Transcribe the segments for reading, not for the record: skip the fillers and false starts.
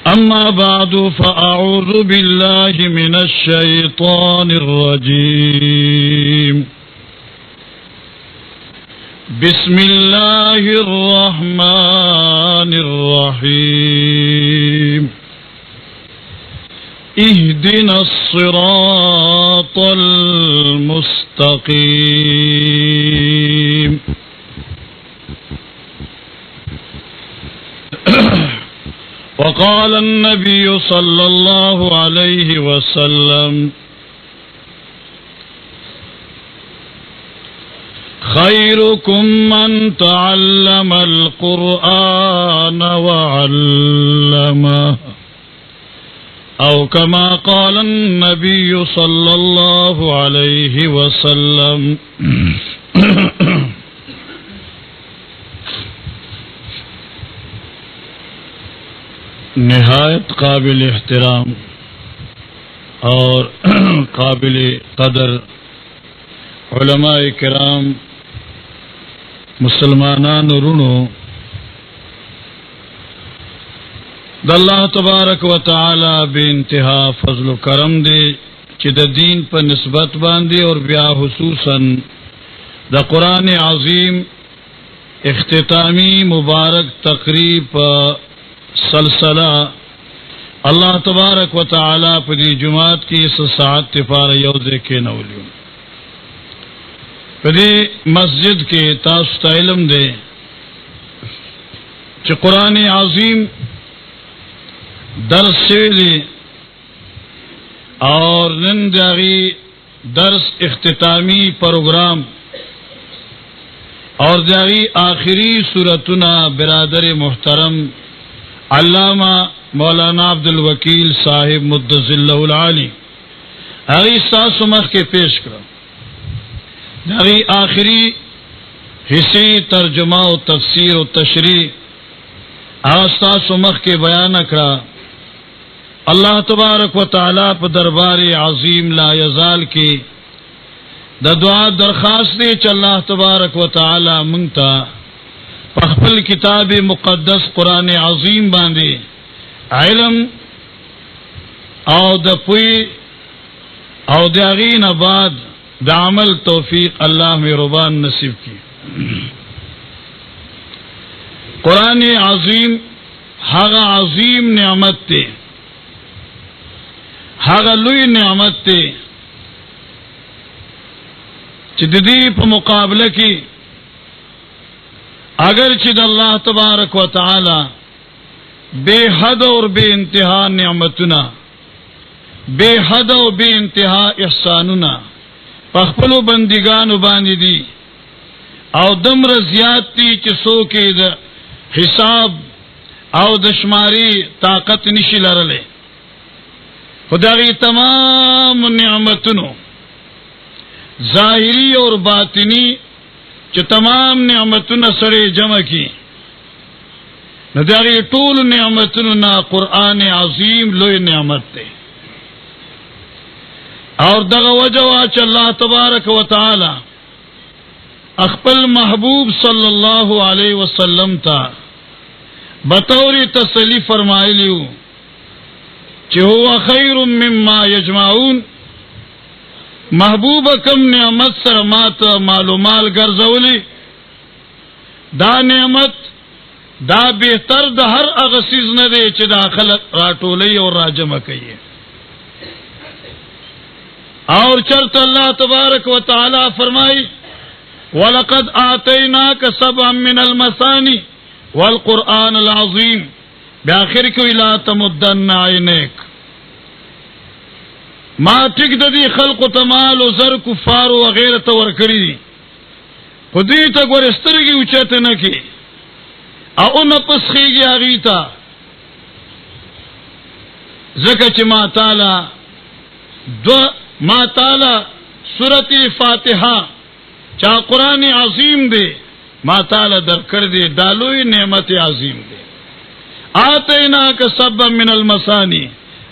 أما بعد فأعوذ بالله من الشيطان الرجيم بسم الله الرحمن الرحيم اهدنا الصراط المستقيم وقال النبي صلى الله عليه وسلم خيركم من تعلم القرآن وعلمه أو كما قال النبي صلى الله عليه وسلم نہایت قابل احترام اور قابل قدر علماء کرام مسلمانان رونو د الله تبارک و تعالی بے انتہا فضل و کرم دے چې د دین په نسبت باندې اور بیا خصوصا د قرآن عظیم اختتامی مبارک تقریب سلسلہ اللہ تبارک و تعالی پدی جماعت کی اس ساعت تفار یوزے کے نولیو پدی مسجد کے تاسط علم دے چی قرآن عظیم درس شویلی اور ننداغی درس اختتامی پروگرام اور داغی آخری سورتنا برادر محترم علامہ مولانا عبدالوکیل صاحب مدظ اللہ العالی اغی ساسو مخ کے پیش کرو اغی آخری حصے ترجمہ و تفسیر و تشریح ساسو مخ کے بیان کرا اللہ تبارک و تعالی پا دربار عظیم لا یزال کی دا دعا درخواست دے چ اللہ تبارک و تعالی منگتا پخپل کتاب مقدس قرآن عظیم باندے علم او د پوی او د اغین بعد د عمل توفیق اللہ مہربان نصیب کی قرآن عظیم هغه عظیم نعمت تے هغه لوی نعمت تے چې د دې په مقابله کې اگر چد اللہ تبارک و تعالی بے حد اور بے انتہا نعمتنا بے حد اور بے انتہا احساننا پخپلو بندگانو باندې دی او دمر زیادتی چسو کے دا حساب او دشماری طاقت نشی لرلے خدای تمام نعمتنو ظاہری اور باطنی چې تمام نعمتونه سره جمع کی نو دغه ټول نعمتونو نه قرآن عظیم لوی نعمت ده اور دغه وجه چې الله تبارک و تعالی خپل محبوب صلی الله علیه وسلم تا بطور تسلی فرمایلیو چې هو خیر مما یجمعون محبوب کم نعمت سر مات معلومال گرزولی دا نعمت دا بہتر دا ہر اغسیز نہ دے چی دا خلق راٹولی اور راجمہ کئیے اور چرت اللہ تبارک و تعالی فرمائی وَلَقَدْ آتَيْنَاكَ سَبْعًا مِّنَ الْمَثَانِ وَالْقُرْآنَ الْعَظِيمِ بآخر کو لا تمدن عینیک ما ٹک دی خلق و تمال و زر کفار و غیرت ورکڑی دی خودی تا گورسترگی اچھت نکی او نپس خیگی آغیتا زکا چی ما تعالی سورت فاتحہ چا قرآن عظیم دے ما تعالی در کر دے دالوی نعمت عظیم دے آتیناک سبا من المثانی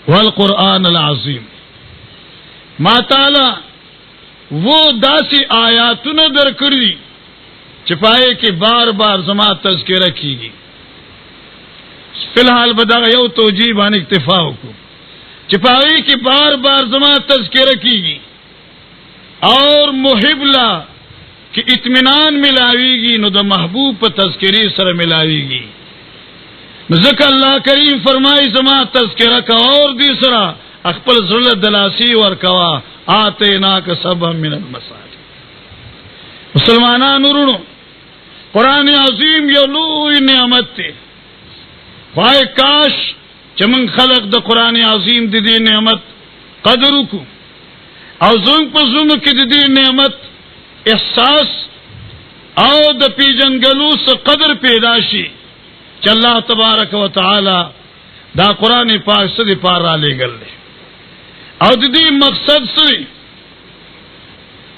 والقرآن العظیم ما تعالی وہ داسی آیاتون در کری چپائے کہ بار بار زما تذکرہ کی گی فی الحال بدغه یو توجیه باندې اکتفا وکړو چې پای کې بار بار زما تذکرہ کیږي اور محب لا کہ اطمینان ملاویږي نو د محبوب په تذکری سره ملاویږي. ذکر الله کریم فرمایي زما تذکرہ کا اور دی سره خپل زړه دلاسی ور کوا آتیناک سبا من المثانی. مسلمانانو ورونو قرآن عظیم یو لوی نعمت دی. وای کاش چې موږ خلق د قرآن عظیم د دې نعمت قدر وکړو او زموږ په زړونو کې د دې نعمت احساس او د پیژنګلو څخه قدر پیدا شي چې الله تبارک وتعالى دا قرآن پاک سره پار را لېږل دي او د دې مقصد سره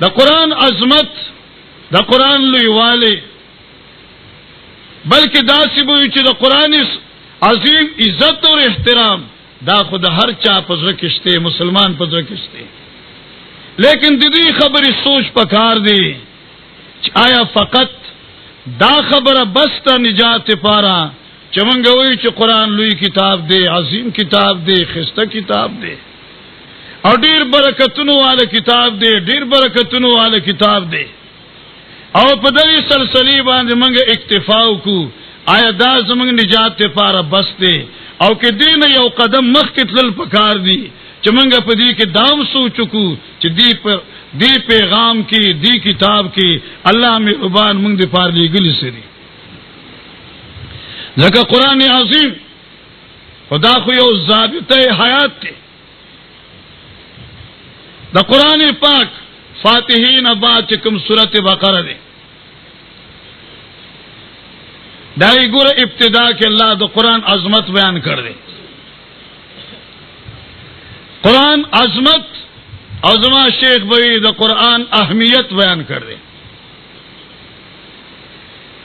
د قرآن عظمت د قرآن لویواله بلکې دا سی به چې د قرآن عظیم عزت او احترام دا خود هر چا په ځکه کېشته مسلمان په ځکه کېشته لیکن د دې خبرې سوچ پکار دی چې آیا فقط دا خبره بس ته نجات پاره چې مونږ وایو چې قرآن لوی کتاب دی عظیم کتاب دی خسته کتاب دی او ډیر برکتونو والا کتاب دی ډیر برکتونو والا کتاب دی او په دې سلسله باندې مونږ اکتفا وکړو آیا دا زمونږ نجات لپاره بس دی او کې دین یو قدم مخکې تلل پکار دی چې مونږ په دې کې دام سوچو چې دی پیغام کې دی کتاب کې الله مهربان مونږ دې پار لېږلی سړي ځکه قرآن عظیم خدا خو یو ضابطه حیات دی. د قرآن پاک فاتحین بعد چې کوم سورۃ بقره دی دا یې ګوره ابتدا کې الله د قرآن عظمت بیان کړ دی. قرآن عظمت او زما شیخ بوی د قرآن اهمیت بیان کړ دی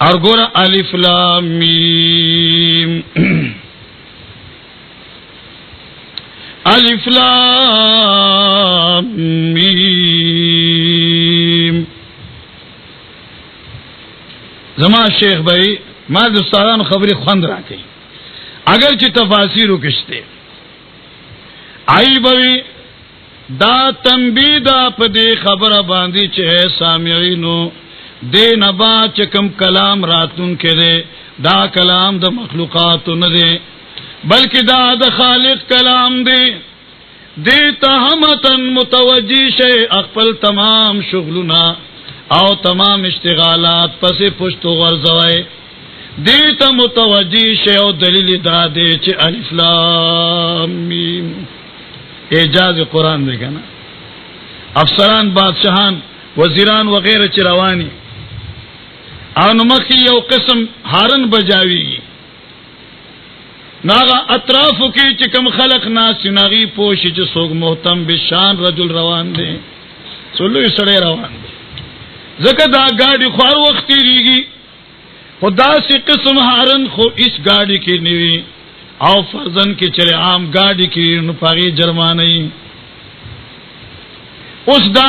اور ګوره الف لام میم الف لام میم. زما شیخ بھائی ما د استادانو خبرې خوند راکړي اگر چې تفاسیر وکشته آی بوي دا تنبیه دا په دې خبره باندې چې سامعینو دې نبا چې کوم کلام راتون کړي دا کلام د مخلوقات نه دی بلکې دا د خالق کلام دی. دې تهمتن متوجی شي خپل تمام شغلونه او تمام اشتغالات پسې پښتو ورځوي دې ته متوجی شي او دلیل دا دی چې الف لام میم اعجاز قرآن دی کنه. افسران بادشاہان وزیران وغیرہ چې رواني او نو مخې یو قسم هارن بجاوي ناغه اطرافو کې چې کوم خلق ناس ناغي پوښي چې څوک محتم بشان رجل روان دي څلوي سړی روان دي ځکه دا گاډي خوار وخت تیریږي خدا سي قسم هارن خو اس گاډي کې نیوي او فرزن کې چې عام گاډي کې نو پاغي جرمانه اوس دا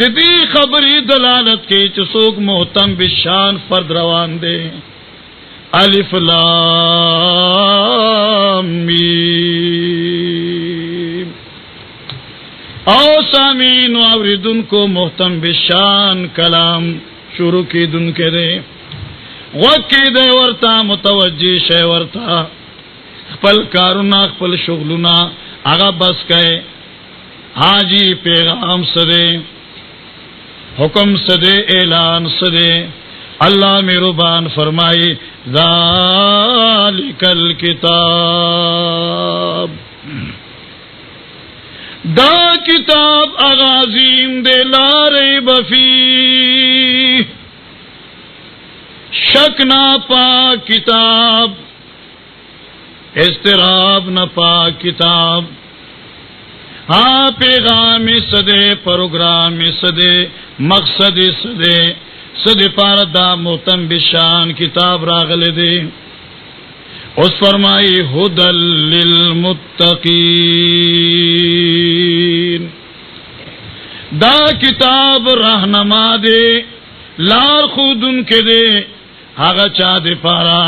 د دې خبرې دلالت کوي چې څوک محتم بشان فرد روان دي. الف لام میم او سامعین اوریدن کو محتم بشان کلام شروع کی دن کرے وکی دے ورتا متوجی شے ورتا خپل کارونا خپل شغلونا آغا بس کئے حاجی پیغام سدے حکم سدے اعلان سدے اللہ مہربان فرمائی ذالک الکتاب دا کتاب اغازیم دے لا ریب فی شک نا پا کتاب استراب نا پا کتاب ہاں پیغام سدے پروگرام سدے مقصد سدے سدے پاردا محتم بشان کتاب راغل دے اس فرمائی ہدل للمتقین دا کتاب رہنما دے لار خودن کے دے آغا چا دے پارا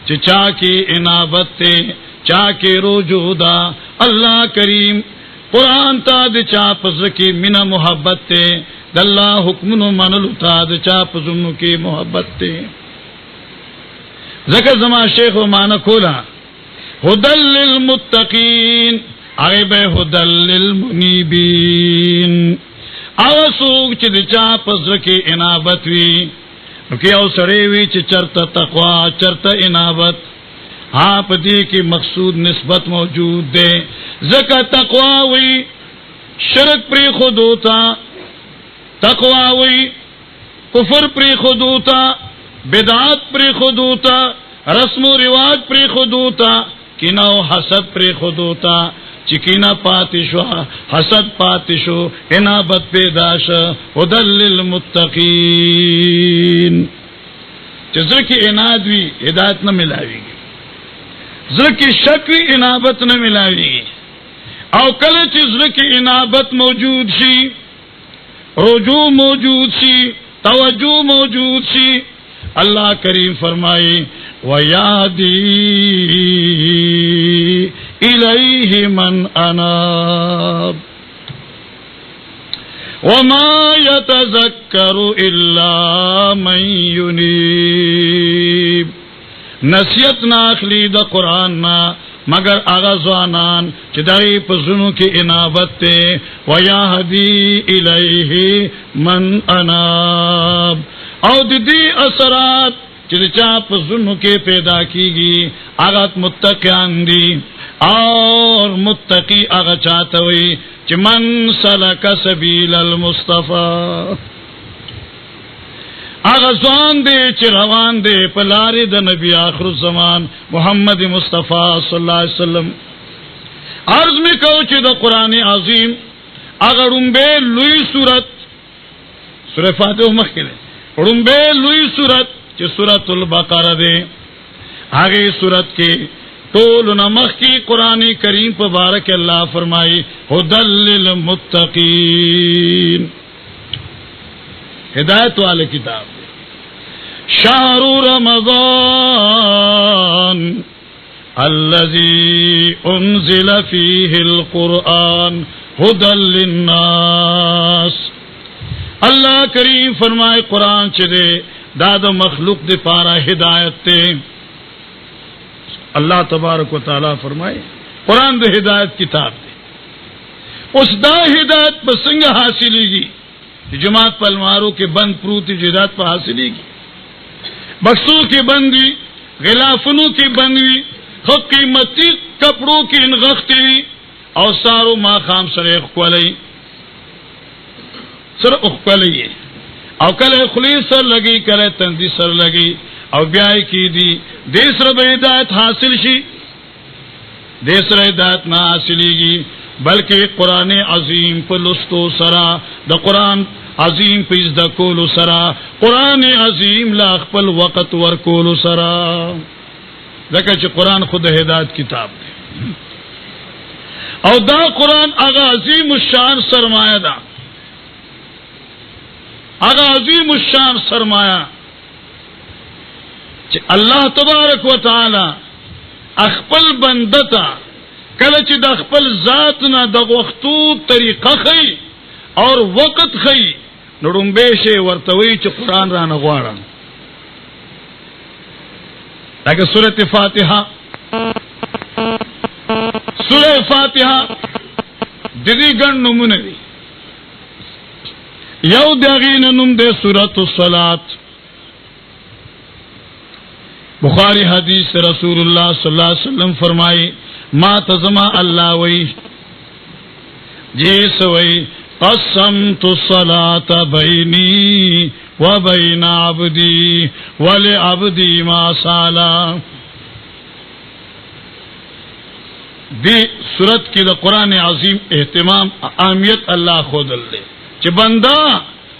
چې چا کې انابت ته چا کې رجوع دا الله کریم قرآن تا د چا پزړه کې مینا محبت ته د الله حکمونو منلو تا د چا پزړه کې محبت ته ذکر زما شیخ معنا کولا هدل للمتقین عیب هدل للمنیبین اوسوک چې د چا پزړه کې انابت وی نو کې او سړی وی چې چرته تقوا چرته انابت ها پدې کې مقصود نسبت موجود ده زکه تقوا وی شرک پر خودوتا تقوا وی کفر پر خودوتا بدعات پر خودوتا رسم و رواج پر خودوتا کینه او حسد پر خودوتا چکینا پاتشو حسد پاتشو انابت پیداش هدل للمتقین چزر کی اناد وی ہدایت نہ ملاوی گی زر کی شک وی انابت نہ ملاوی گی او کل چزر کی انابت موجود شی رجوع موجود شی توجہ موجود شی اللہ کریم فرمائے وَيَهْدِي إِلَيْهِ مَنْ أَنَابَ وَمَا يَتَذَكَّرُ إِلَّا مَنْ يُنِيبُ نصیحت ناخلی دا قرآن نا مگر اغازوانان چی دائی پزنو کی انابت تے وَيَهْدِي إِلَيْهِ مَنْ أَنَابَ او دی اثرات چې چا په زونو کې پیدا کیږي هغه متقیان دي اور متقی هغه چاته وي چې من سلک سبیل المصطفى هغه ځان دي چې روان دي په لارې د نبی آخر الزمان محمد مصطفی صلی الله علیه وسلم عرض می کو چې د قران عظیم هغه رومبه لوی سورت سورہ فاتحه مخکې رومبه لوی سورت چې سورۃ البقرہ ده هغه سورت کې ټول نمخ کی قرآن کریم په بارک الله فرمایي هدل للمتقین ہدایت والے کتاب شهر رمضان الذي انزل فيه القرآن هدى للناس اللہ کریم فرمائے قرآن چدے داد مخلوق دے پارا ہدایت تے اللہ تبارک و تعالی فرمائے قرآن دے ہدایت کتاب دے اس دا ہدایت بسنگ حاصلی گی جماعت پلماروں کے بند پروتی ہدایت پر حاصلی گی بکسوں کی بندی غلافنوں کی بندی خود قیمتی کپڑوں کی انغختی اور سارو ما خام سر اخوالی سر اخوالی او کله خلیص سر لگی کله تندی سر لگی او بیائی کی دی دیس رب ہدایت حاصل شی دیس رب ہدایت نہ حاصلی گی بلکہ قرآن عظیم پر لستو سرا دا قرآن عظیم پر ازدہ کولو سرا قرآن عظیم لاخ پل وقت ورکولو سرا دیکھا چھ قرآن خود ہدایت کتاب دے او دا قرآن اگا عظیم الشان سرمایہ دا اگا عظیم الشان سرمایہ چھ اللہ تبارک و تعالی اخپل بندتا کلچ دا اخپل ذاتنا دا وقتو طریقہ خی اور وقت خی نڑنبیشے ورطوی چھ قرآن رانا غوارا لیکن سورۃ فاتحہ سورہ فاتحہ دیدی گن نمونه دی یو دغین نم دے سورۃ الصلاۃ بخاری حدیث رسول اللہ صلی اللہ علیہ وسلم فرمائی ما تزما اللہ وی جیس وی قسمت الصلاۃ بینی و بین عبدی ولعبدی ما سالا دی سورت کی دا قرآن عظیم اہتمام اہمیت اللہ خود لے چھ بندہ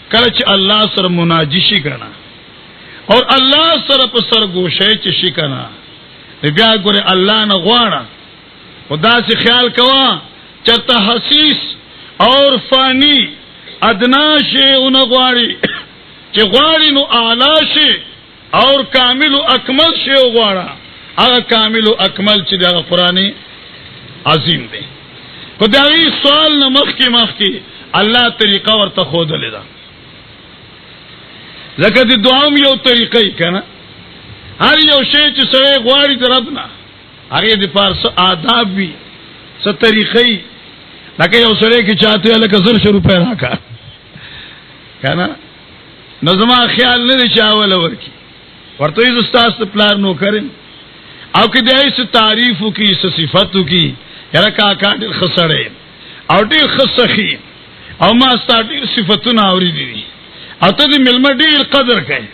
کلچ اللہ سر مناجشی کنا اور اللہ سر پسر گوشے چشی کنا بیا گورے اللہ نغوانا خدا سے خیال کوا چرتا حسیس اور فانی ادنا شے انغواری چھ غواری نو اعلی شے اور کامل و اکمل شے غوارا هغه کامل او اکمل چې د قرآن عظیم دی. په دغه سوال نه مخکې الله طریقه ورته ښودلې ده. ځکه د دعا هم یو طریقې کنه، هر یو شی چې سړی غواړي د رب نه هغه د پاره څه آداب وي، څه طریقې. لکه یو سړی کې چاته لکه 100 روپۍ راکا کنه، نو زما خیال نه دی چې اول ورکی ورته یې استاد پلان نو کړم، او کې دای څه تعریف کی، څه صفاتو کی، یره کاکا ډېر خسړې او ډېر خسخي او ما ستاسو صفاتونه اورېدې او ته دې ملما ډېر قدر کوي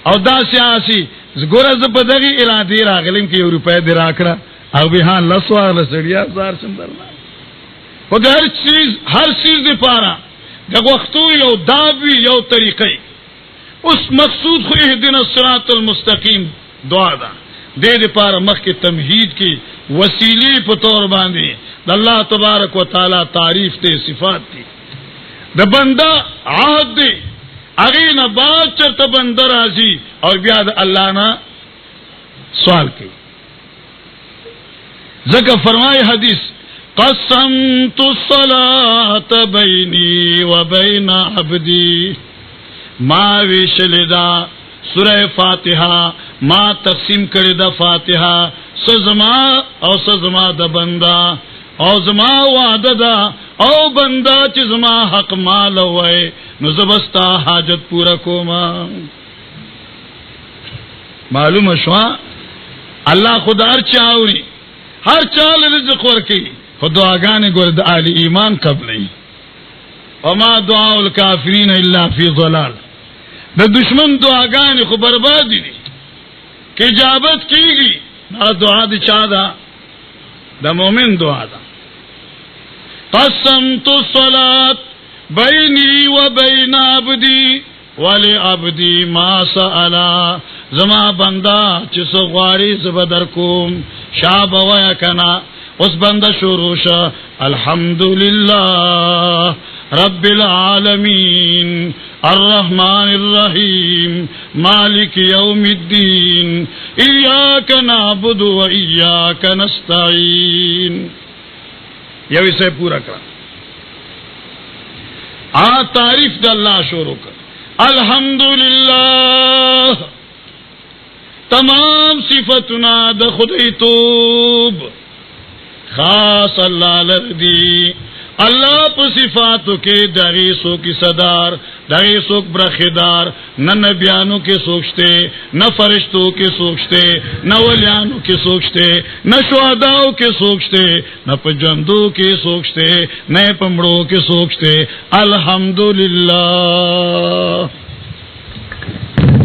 او دا سیاسي زګوره ز په دغه اراده راغلم کې 1 روپۍ دې راکړه او به هان لسوار سړیا زار سندرنا په هر چیز دې پاره د وختو یو داوی یو طریقې. اوس مقصود خو اهدنا الصراط المستقیم دعا ده، دې پاره مخکې تمهید کی وسیلې په تور باندې د الله تبارک وتعالى تعریف ته صفات دي د بنده عهد دی، هغه نه بعد چرته بنده راځي او بیا د الله نه سوال کوي. ځکه فرمای حدیث قسمت الصلاة بیني وبین عبدي، ما ویشلدا سورہ فاتحه ما تقسیم کړی د فاتحه سزما او سزما د بندا او زما وعده ده او بندا چې زما حق مال وای نو زبستا حاجت پورا کوما. معلومه شو الله خدار چاوري هر چال رزق ورکی، خو دعاګانې ګور د اهل ایمان قبلې. وما دعاء الکافرین الا فی ضلال، د دشمن دعاګانې خو برباد دي، کې اجابت کیږي دا دعا د چا ده؟ د مؤمن دعا ده. قسمت الصلاة بیني وبین عبدي ولعبدي ما سألا، زما بندا چې څه غواړي زه به درکوم. شاب ویا کنا اوس بنده شروع شه الحمدلله رب العالمین الرحمن الرحیم مالک یوم الدین ایاک نعبد و ایاک نستعین. یو سے پورا کر تعریف د اللہ شروع کر. الحمدللہ تمام صفتنا د خدای توب خاص اللہ لردی. اللہ په صفاتو کې دغه سو کی صدار دغه سوک برخدار، نہ نبیانو کے سوچتے، نہ فرشتوں کے سوچتے، نہ ولیانو کے سوچتے، نہ شہداؤ کے سوچتے، نہ پجندو کے سوچتے، نہ پمڑوں کے سوچتے. الحمدللہ.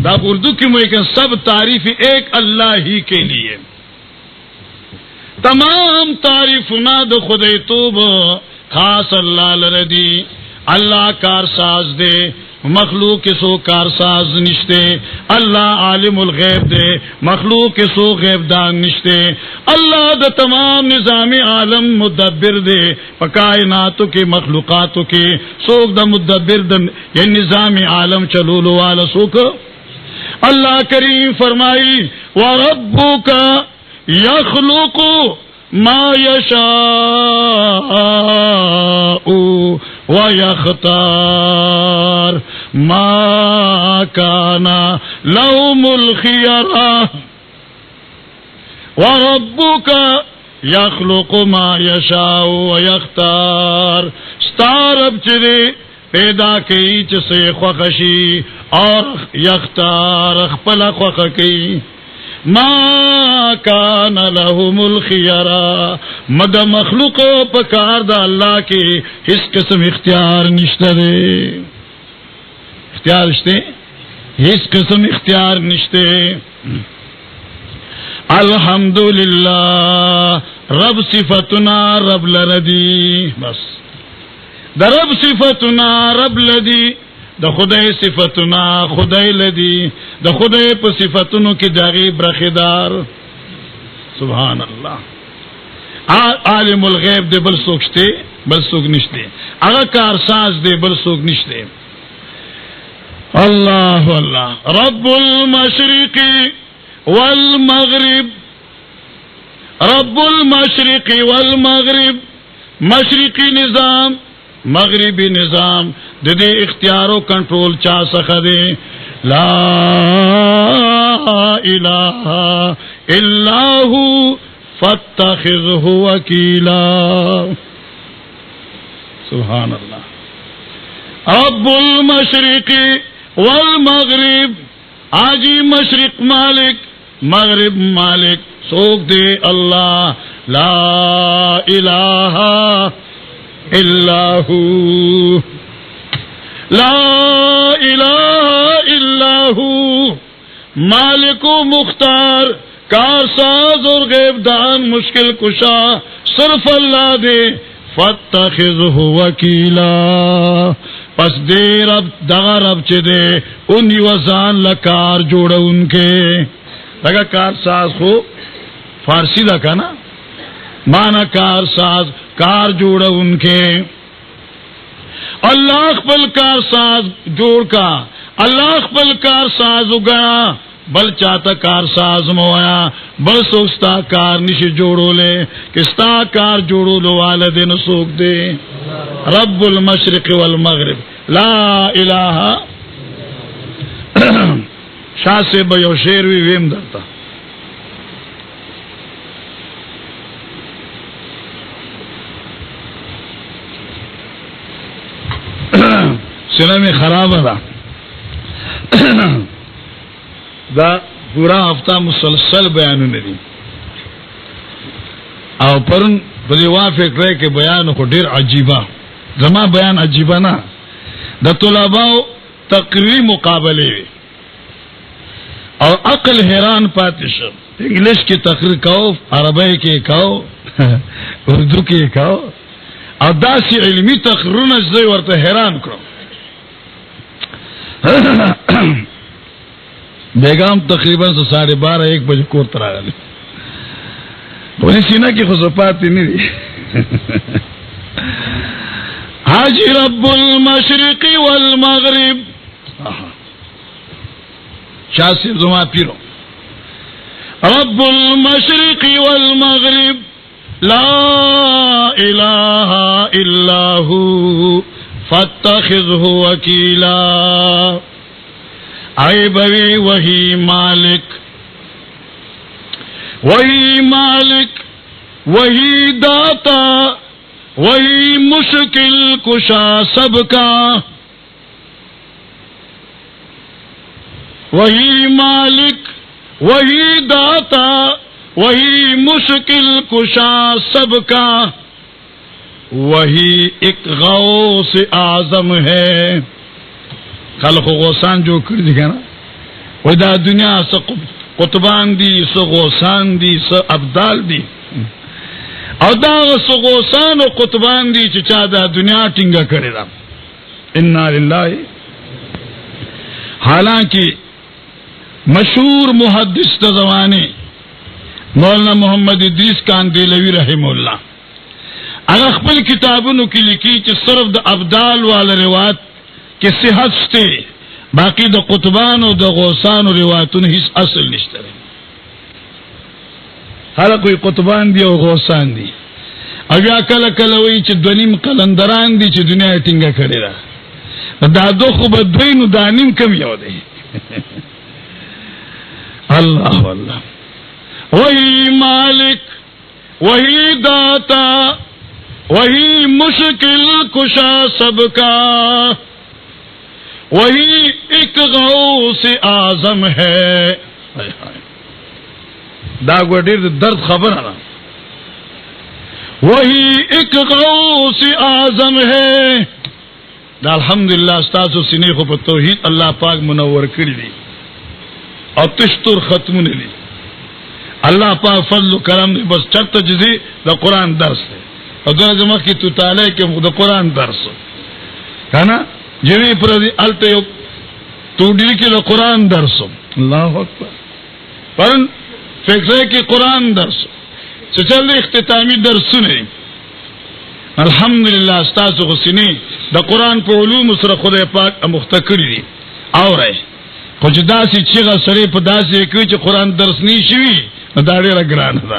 دا اردو کی مہیکن سب تعریف ایک اللہ ہی کے لیے. تمام تعریف ناد خدای توب خاص اللہ لردی. اللہ کارساز دے، مخلوق کے سو کارساز نشتے. اللہ عالم الغیب دے، مخلوق کے سو غیب دان نشتے. اللہ دا تمام نظام عالم مدبر دے، کائناتوں کے مخلوقاتوں کے سوک دا مدبر دن یہ نظام عالم چلولو والا سوک. اللہ کریم فرمائی وَرَبُّكَ يَخْلُقُ ما يشاء ويختار ما كان لهم الخيار. وربك يخلق ما يشاء ويختار. ستارب چرے پیدا کی چسے خوخشی اور یختار خپل خوخ کی. ما کان لهم الخيار. مد مخلوق پکار دا اللہ کی اس قسم اختیار نشتے دے. اختیار نشتے، اس قسم اختیار نشتے. الحمدللہ رب صفتنا رب لردی. بس دا رب صفتنا رب لدی، دا خدای صفتنا خدای لدی. دا خدای په صفتونو کې داغي برخدار. سبحان الله. عالم الغیب دے بل سوکشتے بل سوک نشتے. اگر کارساز دے بل سوک نشتے. اللہ اللہ. رب المشرق والمغرب رب المشرق والمغرب مشرقی نظام مغربی نظام دے اختیار و کنٹرول چا سکھا دے لا الہ الا ہو فاتخذہ وکیلا سبحان اللہ رب المشرق والمغرب آجی مشرق مالک مغرب مالک سوک دے اللہ لا الہ الا ہو لا الہ الا ہو مالک و مختار کارساز اور غیب دان مشکل کشا صرف اللہ دے فاتخذہ وکیلا پس دے رب دغا رب چے دے انہی وزان لکار جوڑا ان کے لگا کارساز خو فارسی لکا نا مانا کارساز کار جوڑا ان کے اللہ اخبل کارساز جوڑ کا اللہ اخبل کارساز اگنا بل چاہتا کارساز مویا بل سوستا کار نشی جوڑو لے کستا کار جوڑو لو والدین سوک دے رب المشرق والمغرب لا الہ شاہ سے بیو شیروی ویم درتا سنہ میں خراب دا دا پورا ہفتہ مسلسل بیانو ندی او پرن بدی وافق رہے کہ بیانو کو دیر عجیبہ زما بیان عجیبہ نا دا طلباء تقریری مقابلے اور عقل حیران پاتی شب انگلش کی تقریر کہو عربی کی کہو اردو کی کہو اور داسی علمی تقریرون اجزائی ورطا حیران کرو بیگام تقریباً 12:30 بجے کور ترا گئے بولی سینا کی خصوصاتی نہیں دی حاجی رب المشرق والمغرب شاہ صاحب زما پیرو رب المشرق والمغرب لا الہ الا ہو فاتخذہ وکیلا آئے بوی وہی مالک وہی داتا وہی مشکل کشا سب کا وہی مالک وہی داتا وہی مشکل کشا سب کا وہی ایک غوث اعظم ہے خلق غوثان جو کر دی نا وہ دا دنیا سا قطبان دی سا غوثان دی سا ابدال دی او دا سا غوثان و قطبان دی چچا دا دنیا ٹنگا کرے دا انا للہ حالانکہ مشہور محدث دا زمانے مولانا محمد ادریس کاندیلوی رحم اللہ اگر اخبر کتابوں کی لکھی کہ صرف دا ابدال والا روایت کہ صحت ستے باقی دا قطبان و دا غوثان و روایتون ہیس اصل نشتر ہر کوئی قطبان دی و غوثان دی ابیا کلا کلوئی چی دونیم قلندران دی چی دنیا ٹنگا کرے را دا دو خوب دوین و دانیم کم یو دے اللہ واللہ وہی مالک وہی داتا وہی مشکل کشا سب کا وہی ایک غوث اعظم ہے دا گوڑیر درد خبر ہے وہی ایک غوث اعظم ہے دا الحمدللہ استاسو سنے کو پر توحید اللہ پاک منور کری دی اور تشتر ختم نے دی اللہ پاک فضل و کرم دی بس چرت جزی دا قرآن درس ہے اور دو جمع کی تو تعالی کہ دا قرآن درس ہے نا جنہیں پر التے تو ڈیل کے دا قرآن درس اللہ اکبر پر فکرے کی قرآن درس سے چل دے اختتامی درس سنے الحمدللہ استاسو غسینی دا قرآن پہ علوم سر خدا پاک مختکری دی آو رہے کچھ دا سی چیغا سرے پہ دا سی کوئی چی قرآن درس نہیں شوی دا دیر گران دا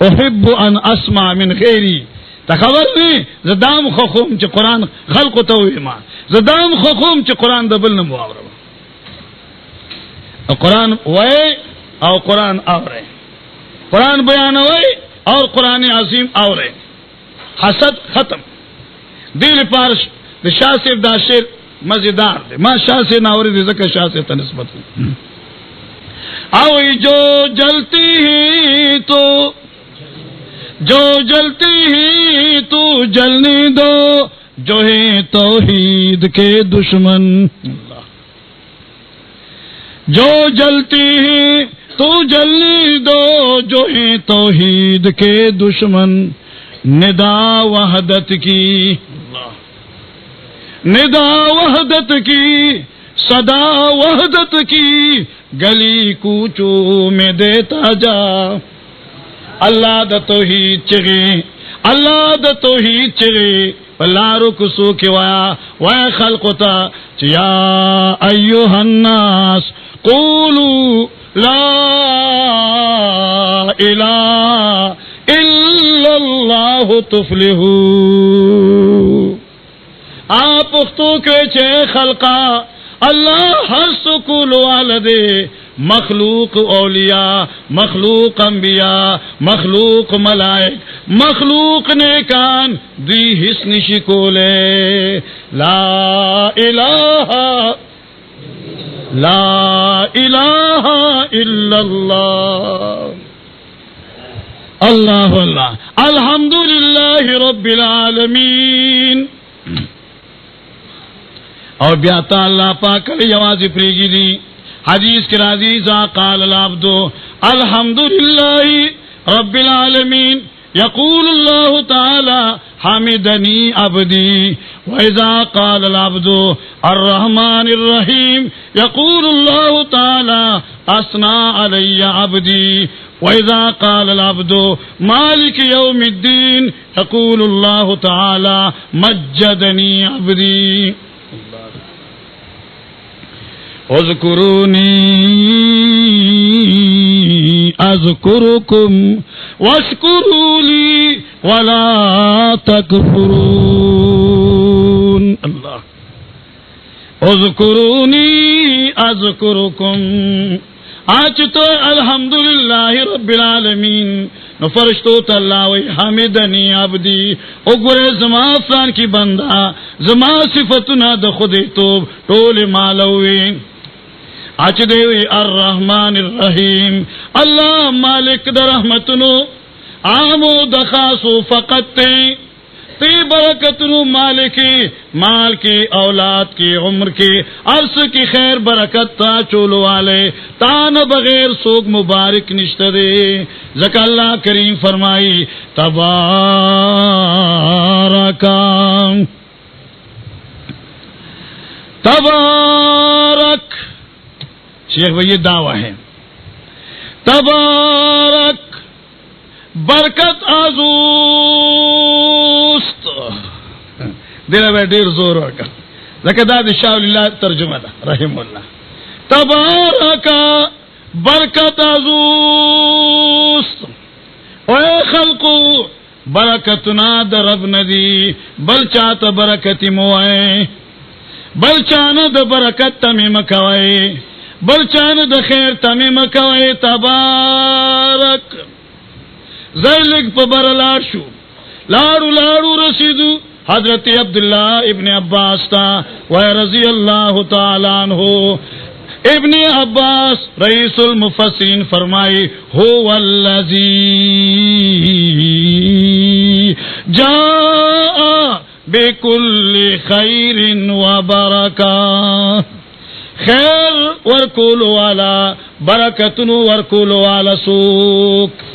احب ان اسمع من غیری تخبر نی زدام خوخم چې قران خلق ته وي ما زدام خوخم چې قران د بل نه مواورم قران وای او قران اوره قران بیانوي اور قران عظیم اوره حسد ختم دل پارش د شاسر دا شعر مزیدار دی ما شاسر ناوري دي ځکه شاسر ته نسبت او جو جلتی ہی تو جو جلتی ہی تو جلنی دو جو ہے توحید کے دشمن جو جلتی ہی تو جلنی دو جو ہے توحید کے دشمن ندا وحدت کی ندا وحدت کی صدا وحدت کی گلی کوچوں میں دیتا جا اللہ د توحید چغی اللہ د توحید چغی لارو کسو کی ویا خلقتا یا ایوہ الناس قولوا لا الہ الا اللہ تفلحوا آپ اختو کے چھے خلقا اللہ ہر سکول والدے مخلوق اولیاء مخلوق انبیاء مخلوق ملائک مخلوق نیکان دی حسن شکولے لا الہ الا اللہ اللہ اللہ الحمدللہ رب العالمین اور بیاتا اللہ پاک علی آوازی پریگی دی حدیث کے راضی ذا قال العبد الحمدللہ رب العالمین یقول اللہ تعالی حمدنی عبدی وإذا قال العبد الرحمن الرحیم یقول اللہ تعالی اثنى علی عبدی وإذا قال العبد مالک یوم الدین یقول اللہ تعالی مجدنی عبدی اذکرونی اذکرکم واشکروا لی ولا تکفرون اللہ اذکرونی اذکرکم آج تو الحمدللہ رب العالمین نو فرشتو تا اللہ وی حمدنی عبدی اگرے زما فلان کی بندہ زما صفتنا دا خودی توب طول مالوین آج دیوی الرحمن الرحیم اللہ مالک دا رحمتنو عامو دا خاصو فقط تی برکتنو مالکی مال کی اولاد کی عمر کی عرص کی خیر برکت تا چولو والے تان بغیر سوک مبارک نشتہ دے زکا اللہ کریم فرمائی تبارک شیخ بھئی یہ دعویٰ ہے تبارک برکت آزوست دینا بھائی دیر زور ورکا زکر دا شاہ اللہ ترجمہ دا رحم اللہ تبارک برکت آزوست اے خلقو برکتنا دا رب ندی بل چاہتا برکتی موائے بل چاہنا دا برکت تمیم کوئے بل چاہنا دا خیر تمیم کوئے تبارک زیلک پا برلار شو لارو رسیدو حضرت عبداللہ ابن عباس تا رضی اللہ تعالیٰ عنہ ابن عباس رئیس المفسرین فرمائی هو الذی جاء بكل خیر و برکہ خیر ورکول والا برکتن ورکول والا سوک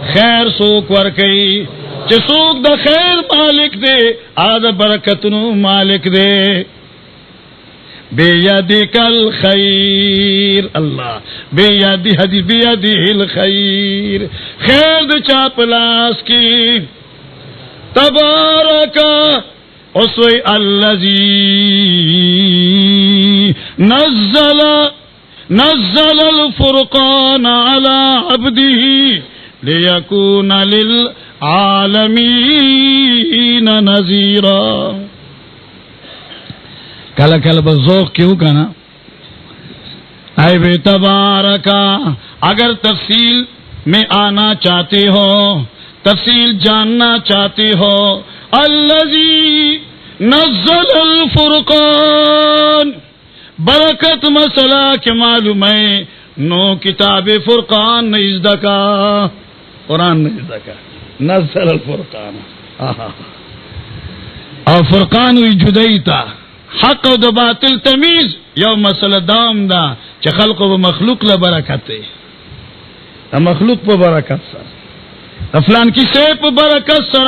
خیر سوک ورکی چه سوک دا خیر مالک دے آدھا برکتنو مالک دے بیدک الخیر اللہ بیدی حدیث بیدی الخیر خیر دا چاپلاس کی تبارکا اسوی اللذی نزل الفرقان على عبده ليكون للعالمین نذیرا. کلا کلا بذوق کیوں کنا اے بے تبارکا. اگر تفصیل میں آنا چاہتے ہو، تفصیل جاننا چاہتے ہو، الذی نزل الفرقان، برکت مسئلہ کے معلوم ہے نو کتاب فرقان نزدہ کا، قرآن نزدہ کا، نزل الفرقان. اور فرقان وی جدائی تا، حق و دا باطل تمیز یو مسئلہ دام دا چه خلق و مخلوق لبرکت ہے، مخلوق پا برکت سر، فلان کسی پا برکت سر.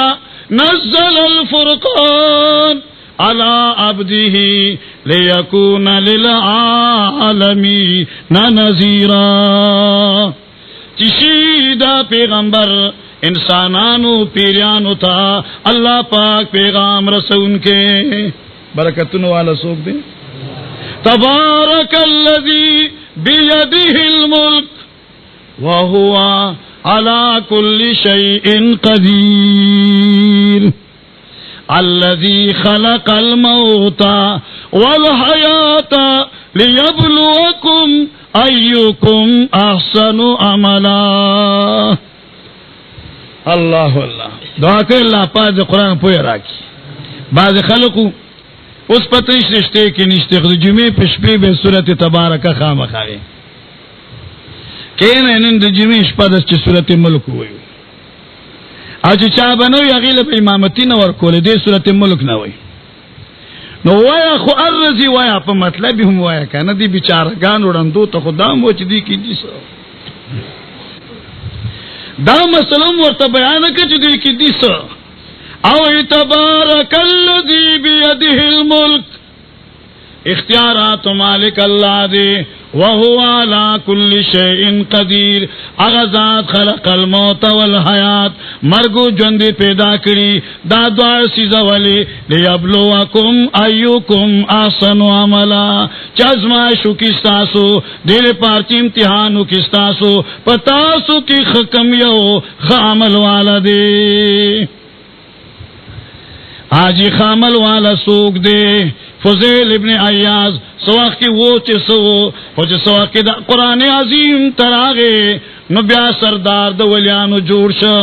نزل الفرقان على عبده ليكون للعالمين نذيرا. چشیدہ پیغمبر انسانانو پیریانو تا اللہ پاک پیغام رسون کے برکتن والا سوک دے. تبارک الذی بیدہ الملک وهو على كل شيء قدير الذي خلق الموت والحياة ليبلوكم أيكم أحسن عملا. اللہ اللہ دعا کر اللہ پاک قرآن پویا راکی. بعض خلقو اس پتنش رشتے کی نشتے خود جمعے پشپی بے صورت تبارکہ خام خواہے کین اینن د جمعې شپه د چې صورت ملک وایو او چې چا بنوي هغې له به امامتي نه ورکولی دی صورت ملک نه وایي نو وایه خو ارزي وایه په مطلب هم وایه که نه دی بیچارهګانو ړندو ته خو دا هم و چې دی کې دي څه دا مسله هم ورته بیانه که چې دی کې دي څه او تبارک الذی بیده الملک اختیارات مالک اللہ دے وهو على كل شيء قدیر. اغذات خلق الموت والحیات مرگو جند پیدا کری دا دوار سیزا ولی لیبلوکم ایوکم احسن عملا. چازمائشو کستاسو دل پارچی امتحانو کستاسو پتاسو کی خکم یو خامل والا دے. آجی خامل والا سوک دے. فضیل ابن عیاض سواق کی وہ چسو خوچ سواق کی دا قرآن عظیم تراغے نو بیا سردار دا ولیانو جوڑ شا.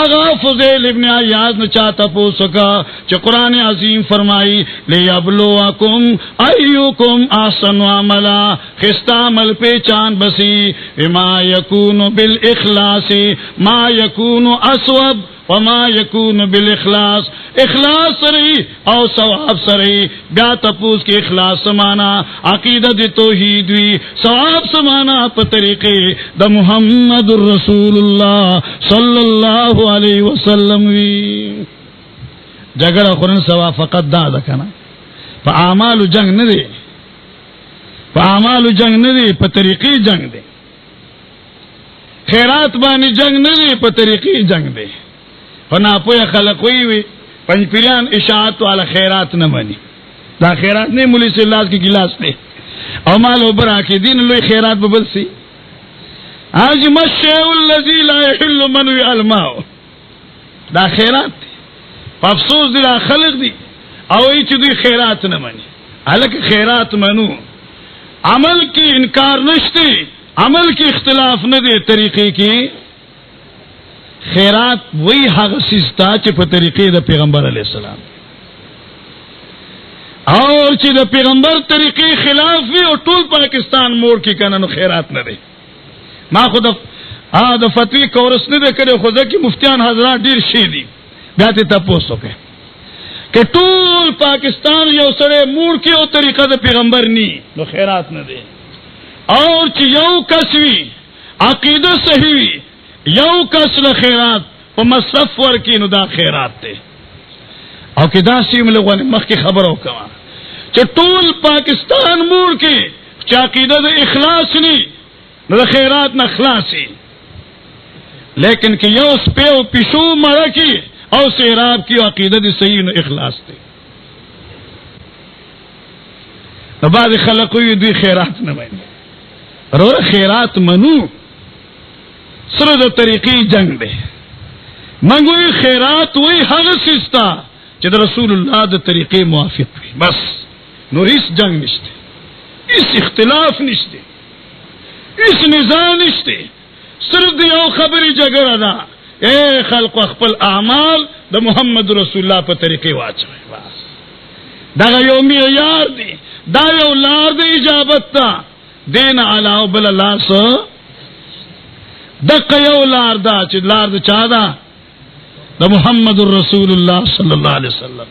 اگا فضیل ابن عیاض نو چاہتا پوسکا چا قرآن عظیم فرمائی لیبلوکم ایوکم احسن عملا. خستا عمل پیچان بسی ما یکون بالاخلاص ما یکون اسوب وما یکون بالاخلاص. اخلاص سری او ثواب سری بیا تپوس کی اخلاص سمانا عقیدت توحید وی ثواب سمانا پا طریقے دا محمد الرسول اللہ صلی اللہ علیہ وسلم وی. جگڑا قرآن سوا فقط دا کنا پا اعمال جنگ ندے، پا اعمال جنگ ندے، پا طریقے جنگ دے. خیرات بانی جنگ ندے، پا طریقے جنگ دے. فنا پویا خلقوی وی پنج پیران اشاعت والا خیرات نہ بنی. دا خیرات نہیں مولی سے اللہ کی گلاس دے او مال و برا کے دین لوی خیرات ببل سی. آج مشیع اللذی لا یحل منوی علماء دا خیرات دی. افسوس دی لا خلق دی او ای چی دی خیرات نہ بنی. حالک خیرات منو عمل کی انکار نشتے، عمل کی اختلاف نہ دے، طریقے کی خیرات وہی حق سیستا چی پا طریقے دا پیغمبر علیہ السلام اور چی دا پیغمبر طریقے خلاف بھی اور طول پاکستان موڑ کی کننو خیرات نہ دے. ما خود دا فتوی کورس نہ دے کرے خود کی مفتیان حضرات دیر شیدی بیاتی تا پوستو کہ طول پاکستان یو سڑے موڑ کی او طریقہ دا پیغمبر نی نو خیرات نہ دے. اور چی یو کسوی عقیدہ صحیح یو کسل خیرات پا مصرف ورکی نو دا خیرات تے. او کہ دا سیم لگوانی مخ کی خبر ہو کما چا طول پاکستان مور کی چا عقیدہ دا اخلاص نی نو دا خیرات نا خلاصی، لیکن کہ یو سپیو پیشو مرا کی او سیراب کی عقیدہ دا صحیح نو اخلاص تے. نو بعد خلقوی دوی خیرات نہ بین رو خیرات منو سره د طریقې جنگ دی. منګوي خیرات وای هغه سستا چې د رسول الله د طریقې موافق وي، بس نور هیڅ جنگ نشته، هیڅ اختلاف نشته، هیڅ نزاع نشته. صرف د یو خبرې جګړه ده، اے خلق خپل اعمال د محمد رسول الله په طریقې واچوي، بس دا یو معیار دی، دا یو لار د اجابت ته. دین علاوه بل لار څه دغه یو لار ده چې لار د چا ده؟ د محمد رسول الله صلی الله علیه وسلم.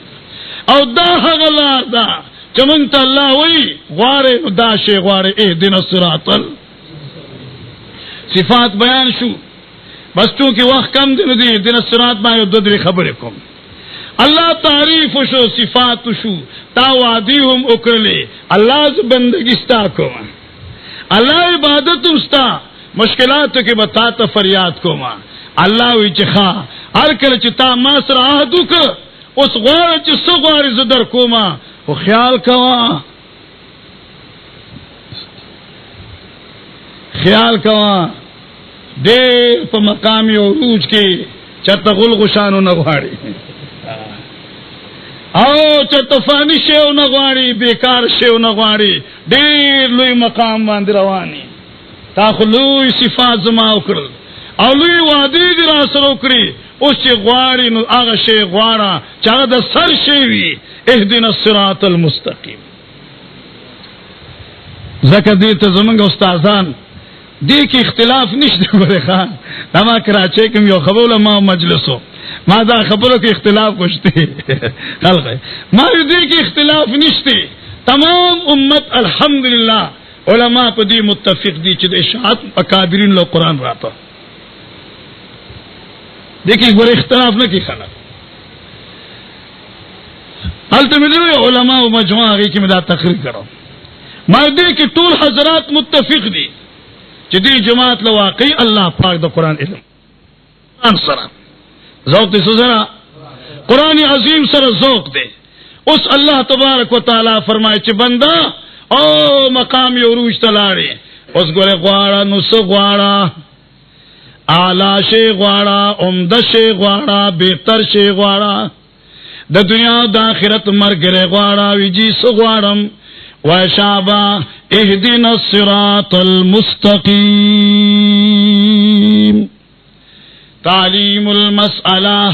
او دا هغه لار ده چې مونږ ته الله وایي غواړې نو دا شی غواړې، اهدنا الصراط. صفات بیان شو، بس چونکه وخت کم دی نو دی اهدنا الصراط باندې دو درې خبرې کوم. الله تعریف شو، صفات شو، تا وعدی هم وکړلې، الله ز بندگی ستا کوم، الله عبادت ستا، مشکلاتو کې به تا ته فریاد کوم. الله وی چې ښا هر کله چې تا ما سره عهد وکړ، اوس غواړه چې څه غواړې زه در کوم، خو خیال کوه، خیال کوه ډېر په مقام عروج کې چرته غل غشانو نه غواړي او چرته فانی شیو نه غواړي، بیکار شیو نه غواړي، ډېر لوی مقام باندې رواني. تا خو لوی صفات زما وکړل او لوی وعدې دې را سره وکړي، اوس چې غواړي نو هغه شی غواړه چې هغه د سر شی وي. اهدنا الصراط المستقیم. ځکه دې ته زمونږ استادان دې کې اختلاف نشته. ګوره خان دا ما کراچۍ کوم یو خبره ما مجلسو ما دا خبرو کې اختلاف کوشته خلق ما دې کې اختلاف نشته. تمام امت الحمدلله علما په دې متفق دي چې د اشاعت اکابرین له قران راته دې کې ګوره اختلاف نه کې خلک. البته علما او مجموعه کې مدا تقریر کړو، ما دې کې ټول حضرات متفق دي چې دې جماعت له واقعي الله پاک د قران علم ان سره ذوق دې سره قران عظیم سره ذوق دې. اوس الله تبارک وتعالى فرمایي چې بندا او مقام عروج تلاړي، اوس ګوره غواړه نو څه غواړه، اعلی شی غواړه، عمده شی غواړه، بهتر شی غواړه، د دنیا او د آخرت مرګره غواړه، ویجی څه غواړم وشابا اهدنا الصراط المستقیم. تعلیم المسئلہ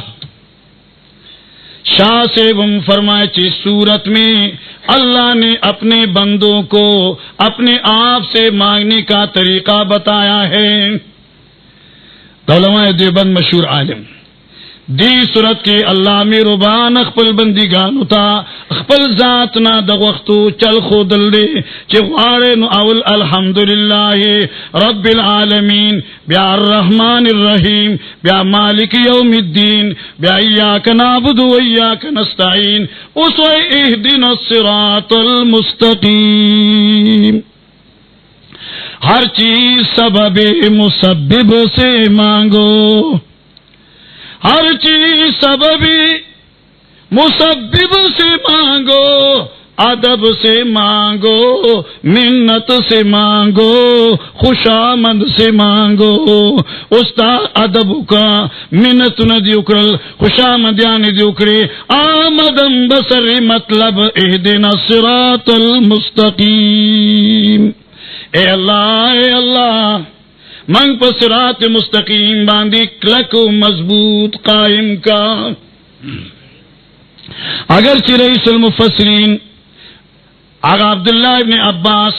شاہ صاحب فرمائے چی صورت میں اللہ نے اپنے بندوں کو اپنے آپ سے مانگنے کا طریقہ بتایا ہے. علماء دیوبند مشہور عالم دی صورت کی اللہ میں ربان اخپل بندگانو تا اخپل ذات نا د وختو چل خودل دے چی غوارے نو اول الحمدللہ رب العالمین، بیا الرحمن الرحیم، بیا مالک یوم الدین، بیا ایاک نعبد و ایاک نستعین، اس وی اہدنا الصراط المستقیم. ہر چیز سبب مسبب سے مانگو، ہر چیز سببی مسبب سے مانگو، ادب سے مانگو، منت سے مانگو، خوشامد سے مانگو. استاد ادب کا منت نہ دی اکرل، خوشامد یعنی دی اکرے آمدم بسر مطلب اہدنا الصراط المستقیم. اے اللہ منگ پر صراط مستقیم باندی کلک و مضبوط قائم کا. اگرچہ رئیس المفسرین آغا عبداللہ ابن عباس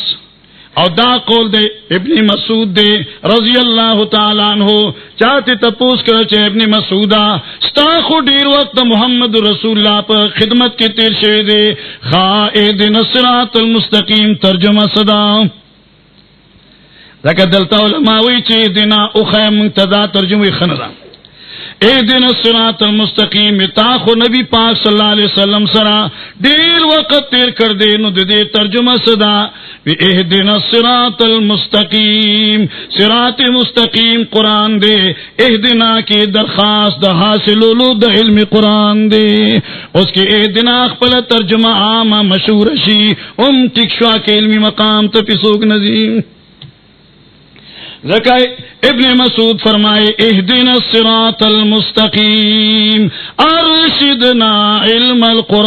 اور دا قول دے ابن مسعود دے رضی اللہ تعالیٰ عنہ چاہتے تپوس کرچے ابن مسعودہ ستاخو دیر وقت محمد رسول اللہ پر خدمت کی تیر شوئے دے اہدنا الصراط المستقیم ترجمہ صدا. لکه دلته علماوی چې دینا او خیم منتدا ترجمه خندا اهدنا الصراط المستقیم. تا خو نبی پاک صلی الله علیه وسلم سره ډیر وخت تیر کړ دې نو د دې ترجمه صدا اهدنا الصراط المستقیم. صراط مستقیم قران دې اهدنا کې درخواست د حاصلولو د علم قران دې اوس کې اهدنا خپل ترجمه عامه مشهور شي ټیک شو کې علمي مقام ته پیسوک نظیم. زکای ابن مسعود فرمائے اهدنا الصراط المستقیم ارشدنا علم القرآن.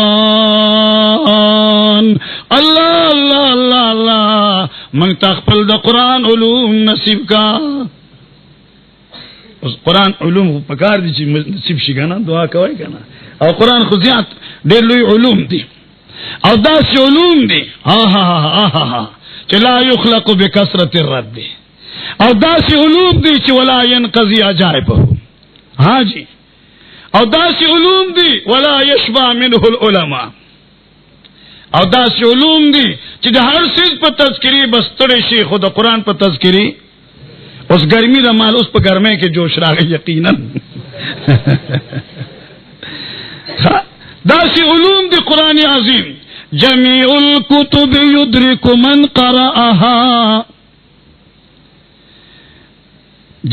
اللہ اللہ اللہ اللہ من تخپل دا قرآن علوم نصیب کا. قرآن علوم پکار دی چی نصیب شي کنه دعا کوي کنه. او قرآن خو زیات ډېر لوی علوم دي او داسې علوم دي چې لا يخلق بکثرة الرد دي او داسې علوم دي چې ولا ينقضي عجائبه. ها جی او داسې علوم دي ولا يشبع منه العلماء او داسې علوم دي چې د هر څه په تذکری بستړي شي خو د قرآن په تذکری. اوس ګرمي د مال اوس په ګرمۍ کې جوش راغی یقینا. داسې علوم دي قرآن عظیم جميع الكتب يدرك من قرأها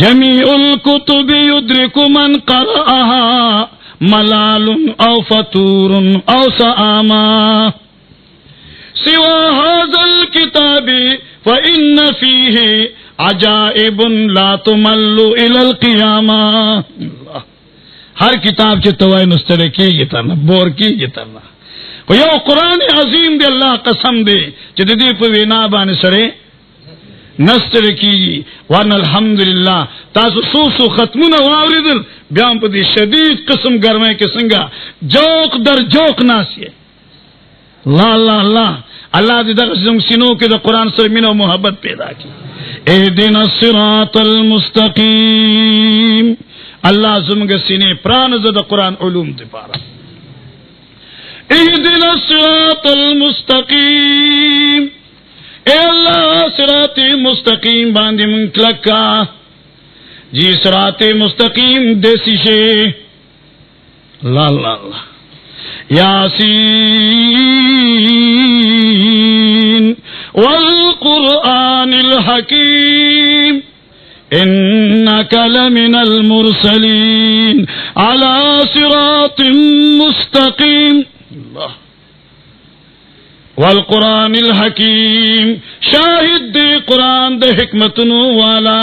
جميع الكتب يدرك من قرأها ملال أو فطور أو سآما سوى هذا الكتاب فإن فيه عجائب لا تمل إلى القيامة. ہر کتاب چه توای نستره کیگی ترنا بور کیگی ترنا خو یو قرآن عظیم دی اللہ قسم دی چه دی پا وینا بانی سره نستره کیگی. وان الحمدللہ تاسو سو ختمون واوریدل بیان پا دی شدید قسم گرمائی که سنگا جوک در جوک ناسیه. اللہ اللہ اللہ اللہ دی در سنو که دا قرآن سر من و محبت پیدا کی. اهدنا الصراط المستقیم. اللہ زمگ سینے پران زد قرآن علوم دی پارا. اهدنا الصراط المستقیم. اے اللہ صراط مستقیم باندی منکلکا جی صراط مستقیم دیسی شے. اللہ اللہ اللہ یاسین والقرآن الحکیم إنك لمن المرسلين على صراط مستقيم. الله والقرآن الحكيم شاهد دي قرآن دے حکمتنو والا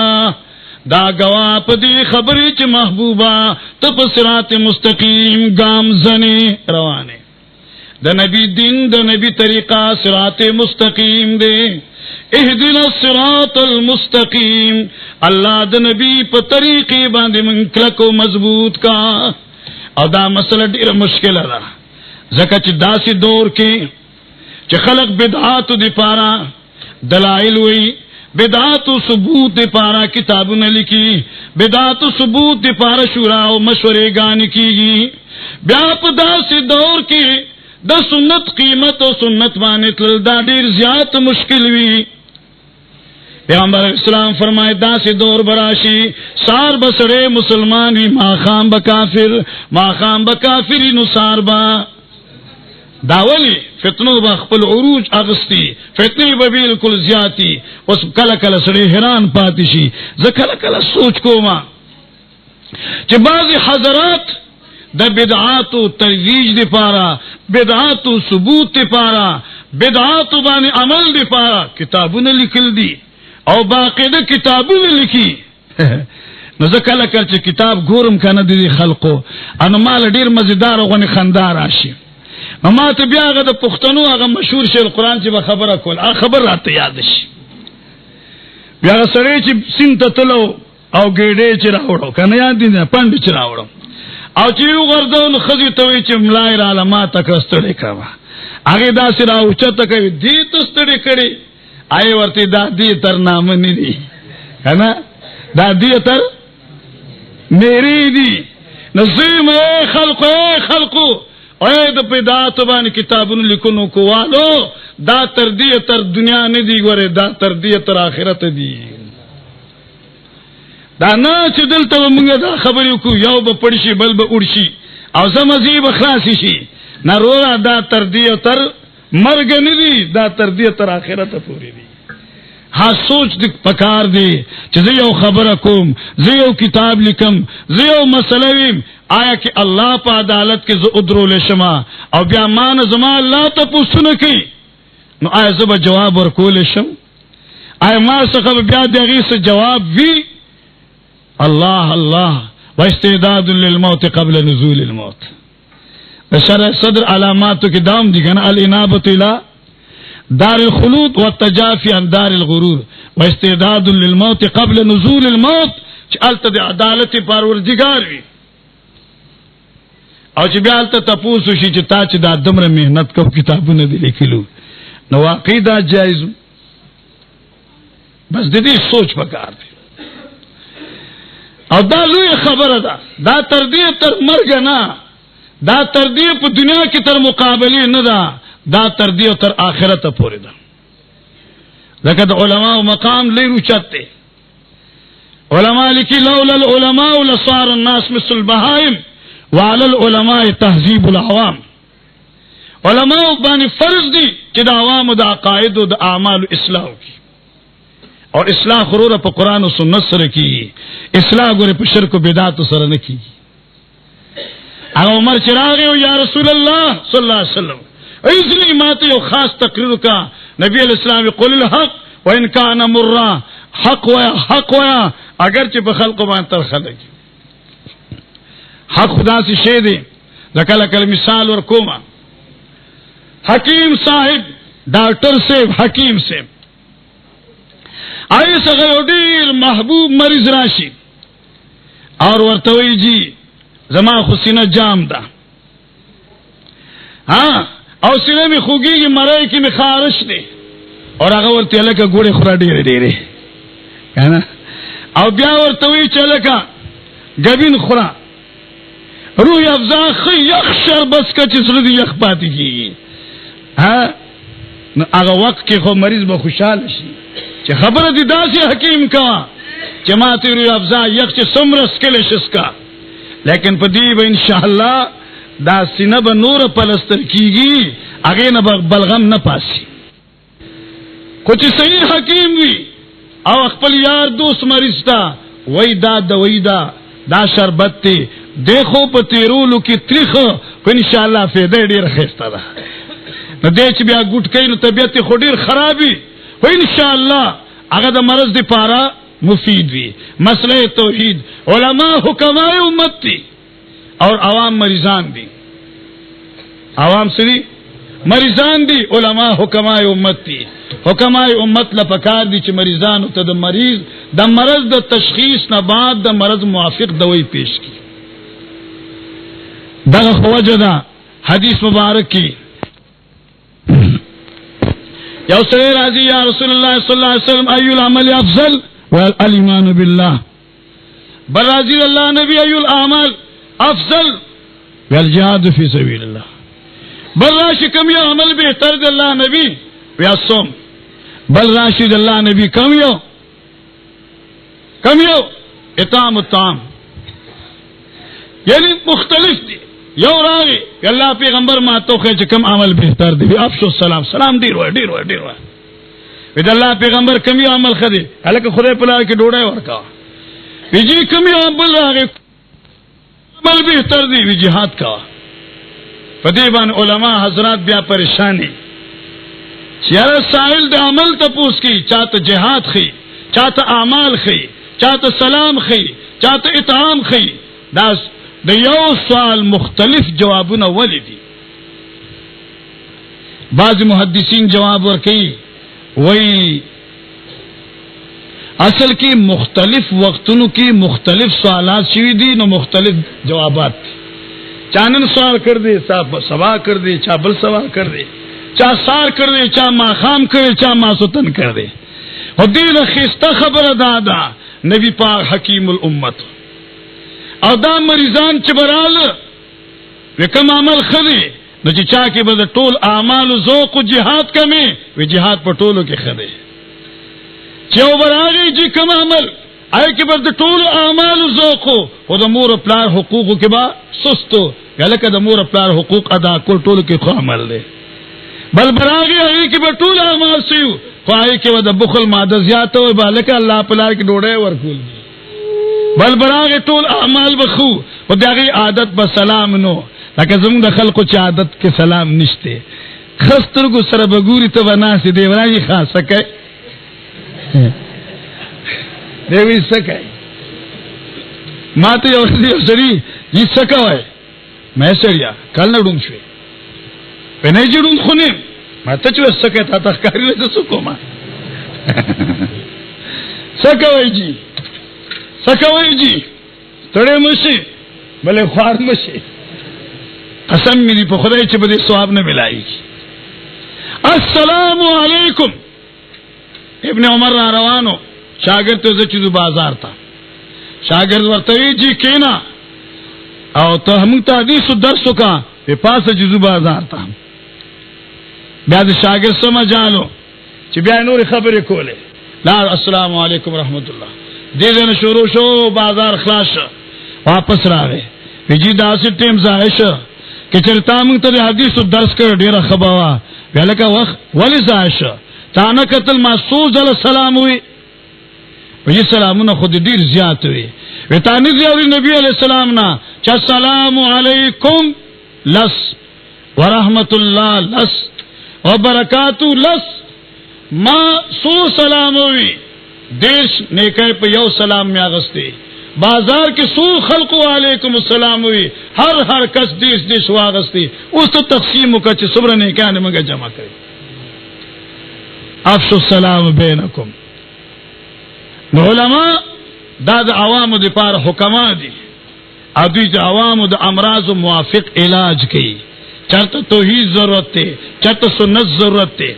دا گواہ پا دی خبری چ محبوبہ تپ صراط مستقیم گام زنی روانے دا نبی دین دا نبی طریقہ صراط مستقیم دے. اهدنا الصراط المستقیم اللہ دا نبی پا طریقی باندے منکلک و مضبوط کا. او دا مسئلہ دیر مشکل دا زکا چی دا سی دور کے چی خلق بدعات دی پارا دلائل ہوئی بدعات و ثبوت دی پارا کتابوں نے لکھی بدعات و ثبوت دی پارا شورا و مشورے گانی کی گی. بیا پا دا سی دور کے دا سنت قیمت و سنت مانت دا دیر زیادت مشکل ہوئی. پیغمبر اسلام فرمائے دا سے دور براشی سار بسڑے مسلمانی ماخام بکافر ماخام بکافری نصار با داولی فتنو با خپل عروج اغسطی فتنی با بالکل زیادی اس کل کل سڑے حیران پاتی شی زکل کل سوچ کو ما چی بعضی حضرات دا بدعاتو ترویج دی پارا بدعاتو ثبوت دی پارا بدعاتو بانی عمل دی پارا کتابون لکل دی او باقیده کتابونه لکی. نو زکل کل چه کتاب گورم کنه دی خلقو انو مال دیر مزیدار و غنی خندار آشی. نو ما تا بیا آغا دا پختنو آغا مشهور شیر قرآن چه با خبر کل خبر رات یادش بیا آغا سره چه سین تا تلو او گیده چه راوڑو کنه یاد دی پند چه راوڑو او چه یو غردون خزی توی چه ملای را علما تک استڑی کوا آغی دا سی راو چه تکوی دی تستڑی کری آئے ورتی دا دی تر نامنی دی ہے نا دا دی تر میری دی نظیم اے خلقو اے دا پیدات بانی کتابون لکنو کوالو دا تر دی تر دنیا ندی گوره دا تر دی تر آخرت دی دا نا چه دلتا و منگا دا خبریو کو یو با پڑشی بل با اڑشی او زمزیب خلاصی شی نا رورا دا تر دی تر مرگ ندی دا تر دی تر آخرت پوری دی. ہاں سوچ دی پکار دی چه زیو خبر کم زیو کتاب لکم زیو مسئلویم آیا کہ اللہ پا عدالت کے زو ادرو لشما او بیا مان زمان اللہ تا پوستو نکی نو آیا زبا جواب ورکو لشم آیا ما څخه بیا دغه څه جواب وی الله الله واستعداد للموت قبل نزول الموت. شرح صدر علاماتو کې دام دي کنه الانابه الى دار الخلود والتجافي عن دار الغرور واستعداد للموت قبل نزول الموت چې الته د عدالت پروردگار وي او چې بیا الته تاسو شي چې تا چې دا دمره مهنت کو کتابونه دي لیکلو نو واقعي دا جایز بس د دې سوچ پکار دی او دا لوی خبره ده دا تر دې تر مرګ نه دا تر دې په دنیا کې تر مقابله نه ده دا تر دې تر آخرت پورې ده لکه د علماء مقام لري چته علماء لیکي لولا العلماء لصار الناس مثل البهائم وعلى العلماء تهذيب العوام. علماء باندې فرض دي چې د عوامو د عقاید او د اعمال اصلاح وکړي او اصلاح خروره په قران او سنت سره کیږي. اصلاح ګوره په شرک او بدعت سره نه کیږي. هغه عمر چې راغی او یا رسول الله صلی الله علیه وسلم ایزلی ماته یو خاص تقریر کا نبی علیہ السلام قول الحق وان کان مرا حق ویا اگر چې په خلق باندې تر خلک حق خدا سے شی دی لکه لکه مثال ورکوما حکیم صاحب ڈاکٹر صاحب حکیم صاحب آئی سغه ډیر محبوب مریض راشي اور ورتوي جی زما خسینه جام ده ها او سینه می خوږي مړی کی می خارش دی اور هغه ورته لکه ګوړې خورا ډیره کنه او بیا ورتوي چې لکه غبین خورا روح افزا خي يخشر بس کچ سره دی یخ پاتې کی ها نو هغه وخت کې خو مریض به خوشاله شي چې خبره دي داسې حکیم کا چې ماته روح افزا یخ چې سمرس کله شسکا لیکن په دې به ان شاء الله دا سینه به نور پلستر کیږي هغه نه بلغم نه پاسي خو چې صحیح حکیم وي او خپل یار دوست مریض تا وای دا دوی دا شربت ته دیکھو په تیرولو کې تریخ په ان شاء الله فایده ډیر خسته ده نو دې چې بیا ګټ کین نو طبيعت خو ډیر خرابي و ان شاء الله هغه د مرض دی پارا مفید وي مسله توحید علما حکمای امت دي اور عوام مریضان دي عوام سری مریضان دي علما حکمای امت دي حکمای امت لپاره دي چې مریضان ته د مریض د مرض د تشخیص نه بعد د مرض موافق دوايي پیش کی دغه خوجدا حدیث مبارک کی یو سره راضی یا رسول الله صلی الله علیه وسلم ایو العمل افضل والایمان بالله بل راضی الله نبی ایو الاعمال افضل والجهاد فی سبیل الله بل راشد کم یو عمل بهتر دی الله نبی بیا صوم بل راشد الله نبی کم یو اطعام الطعام یعنی مختلف دی یو راغی الله پیغمبر ما توخه چې کم عمل بهتر دی افشو سلام ډیر وای وی الله پیغمبر کم یو عمل خدي الکه خدای په لار کې ډوډۍ ورکا ویجی کم یو عمل راغی عمل بهتر دی وی jihad کا فدیبان علما حضرات بیا پریشانی چیرې سائل د عمل ته پوس کی چاته jihad خي چاته اعمال خي چاته سلام خي چاته اطعام خي دا د یو سوال مختلف جوابونه ولیدي بعض محدثین جواب ورکړي وای اصل کې مختلف وختونو کې مختلف سوالات شوي دي نو مختلف جوابات چانن سوال کړ دې سبا کړ دې چا بل سوال کړ دې چا سار کړ دې چا ماخام کړ چا ماسوتن کړ دې او دې خسته خبره دادا نبی پاک حکیم الامت او دا مریضان چې براله وکم عمل خدي نو چې چا کې به ټول اعمال ذوق او jihad کمي وی jihad په ټولو کې خدي چې وبراږي چې کوم عمل آی کې به ټول اعمال ذوق او د مور پلار حقوق کې با سستو یلکه د مور پلار حقوق ادا کول ټولو کې خو عمل دی بل براږي آی کې به ټول اعمال سيو خو آی کې د بخل ماده زیات او بالکه الله پلار کې ډوډۍ ورکول بل براغه ټول اعمال بخو او دغه عادت به سلام نو لکه زموږ د خلکو چې عادت کې سلام نشته خسترګو سره بګوري ته وناسي دی ورایي خاصه کوي دیوی سکای ما ته یو سری یې سکای مې سړیا کله نډوم شوې پنه جوړم خونه ما ته چې سکه تا تخکاری له سکو ما سکوي جی تړې مشي بلې خوار مشي قسم مې په خدای چې به ثواب نه ملایي السلام علیکم ابن عمر را روانو شاګرد ته ځو بازار ته شاګرد ورته جی کینا او ته موږ ته حدیث درس وکا په پاسه جزو بازار ته بیا د شاګرد سمجالو چې بیا نور خبرې کوله لا السلام علیکم رحمت الله دې نه شروع شو بازار خلاص واپس راغی ویجی داسې ټیم ځای شو چې چرته موږ ته حدیث درس کړ ډیره خبره ولکه وخت ولی ځای شو تانه قتل مسعود علیہ السلام وی وی سلامونه خود ډیر زیات وی وتانی دی نبی علیہ السلام نا چې السلام علیکم لس ورحمت الله لس وبرکاتو لس ما سو سلام وی دیش نیکه په یو سلام میا غستی بازار کې سو خلق علیکم السلام وی هر کس دیش واغستی اوس ته تقسیم وکړه چې صبر نه کانه موږ جمع کړی افشو السلام بینکم علماء دا د عوامو د پاره حکما دي او دوی د عوامو د امراض موافق علاج کوي چرته توحید ضرورت ته چرته سنت ضرورت ته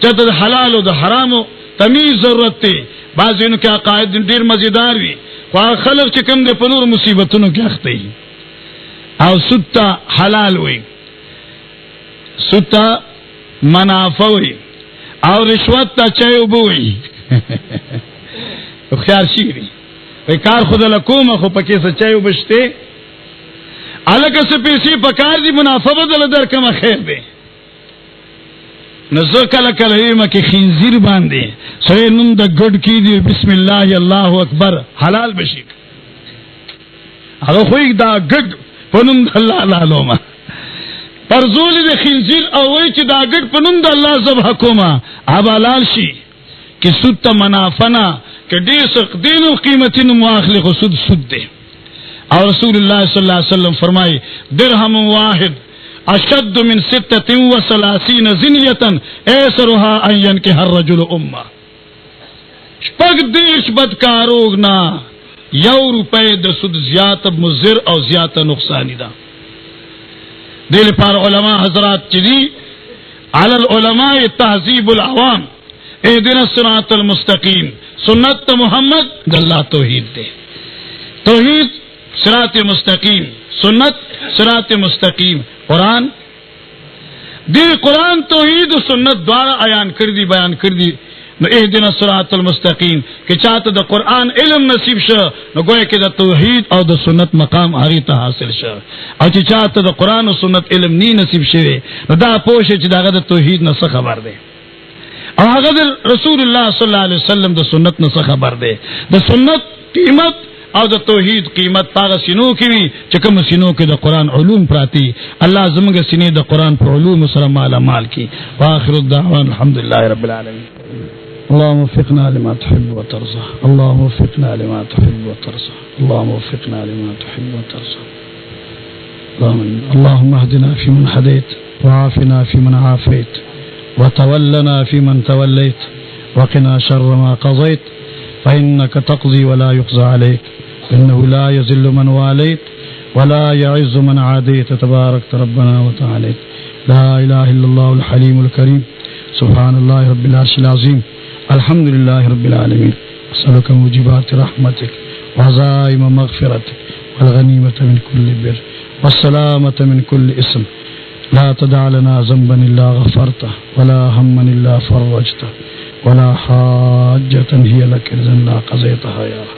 چرته د حلال او د حرامو تمیز ضرورت ته بعضینو کې عقاید ډیر مزیدار وي خو خلک چې کوم د پنور مصیبتونو کې اخته دي او ستا حلال وي ستا منافع وي او رشوت ته چای وبوي خيار شيري وي کار خود له کومه خو پکې څه چای وبشته الکه څه پیسې پکار دي منافع بدل درکمه خیر دی نزو کله یې مکه خنزیر باندې سره نوم د ګډ کې دی بسم الله الله اکبر حلال بشي هغه خو دا ګډ پنوم د الله لالوما پرزول د خنزیر او وای چې دا ګډ پنوم د الله ذبح کوما حلال شي کې سود منافنا کې دې سق دینو قیمتینو مواخله خو سود دی او رسول الله صلی الله علیه وسلم فرمای درهم واحد اشد من 36 زنیه ایسرها ان ينكح الرجل امه شپږ دیش بدکاروغنا یو روپے د سود زیات مضر او زیات نقصانی ده دل پر علماء حضرات چدی علی العلماء تهذیب العوام اهدنا الصراط المستقیم سنت محمد اللہ توحید دے توحید صراط مستقیم سنت صراط مستقیم قرآن دی قرآن توحید و سنت دوارا بیان کر دی نو اهدنا الصراط المستقیم کہ چاہتا دا قرآن علم نصیب شا نو گویا کہ دا توحید او دا سنت مقام آغی تا حاصل شا او چی چاہتا دا قرآن و سنت علم نی نصیب شوے نو دا پوشے چی دا دا توحید نسا خبر دے او هغه رسول الله صلی الله علیه وسلم د سنت نه خبر دی د سنت قیمت او د توحید قیمت پاغه سينو کې وي چې کوم سينو کې د قران علوم پراتی الله زموږ سینې د قران په علوم سره مال کی واخر الدعوان الحمدلله رب العالمین اللهم وفقنا لما تحب وترضى اللهم وفقنا لما تحب وترضى اللهم وفقنا لما تحب وترضى اللهم اهدنا فيمن هديت وعافنا فيمن عافيت وتولنا فيمن توليت وقنا شر ما قضيت فإنك تقضي ولا يقضى عليك إنه لا يذل من واليت ولا يعز من عاديت تباركت ربنا وتعاليت لا إله إلا الله الحليم الكريم سبحان الله رب العرش العظيم الحمد لله رب العالمين أسألك موجبات رحمتك وعزائم مغفرتك والغنيمة من كل بر والسلامة من كل اسم لا تدع لنا ذنبا إلا غفرته ولا هما إلا فرجته ولا حاجة هي لك إذن لا قضيتها يا رب